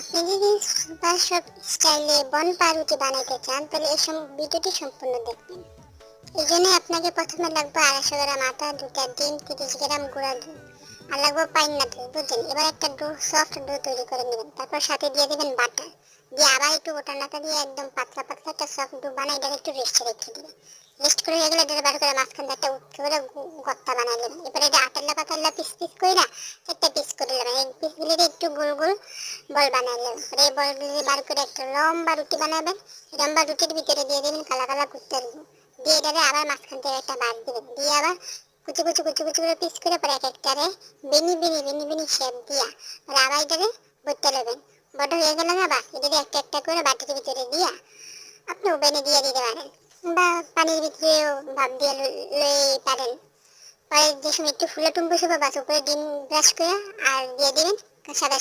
আপনি যদি সুপার সব স্টাইলে বন পাউরুটি বানাইতে চান তাহলে এই ভিডিওটি সম্পূর্ণ দেখবেন। এই জন্য আপনাকে প্রথমে লাগবে 250 গ্রাম আটা, 2টা ডিম, 30 গ্রাম গুঁড়া দুধ আর লাগবে পাইন্না দুধ, বুঝলেন? এবার একটা সফট ডো তৈরি করে নেবেন। তারপর সাথে দিয়ে দেবেন বাটার, দিয়ে আবার একটু ওটা নাতা দিয়ে একদম পাতলা পাতলা একটা সফট ডো বানাই এটাকে একটু রেস্টে রেখে দিবেন। রেস্ট করে হয়ে গেলে এটা বার করে মাঝখান একটা উঠতে করে গর্তা বানাই নেবেন। এবারে এটা আটাল্লা পাতাল্লা পিস পিস করে একটা পিস করে নেবেন। এই পিসগুলি একটু গোল গোল বল বানাই নেবেন। এই বলগুলি বার করে একটা লম্বা রুটি বানাবেন। লম্বা রুটির ভিতরে দিয়ে দেবেন কালা কালা কুত্তার দিয়ে এটাকে আবার মাঝখান থেকে একটা বাদ দিবেন, দিয়ে আবার কুচি কুচি কুচি কুচি করে পিস করে পরে এক একটারে বেনি বেনি বেনি বেনি শেপ দিয়া পরে আবার এটাকে ভরতে নেবেন। বড় হয়ে গেলে না বা এটাকে একটা একটা করে বাটির ভিতরে দিয়া আপনি ওভেনে দিয়ে দিতে পারেন বা পানির ভিতরেও ভাপ দিয়ে লই পারেন। পরে যে সময় একটু ফুলে টুম্বুসে বা বাস উপরে ডিম ব্রাশ করে আর দিয়ে দিবেন সাদা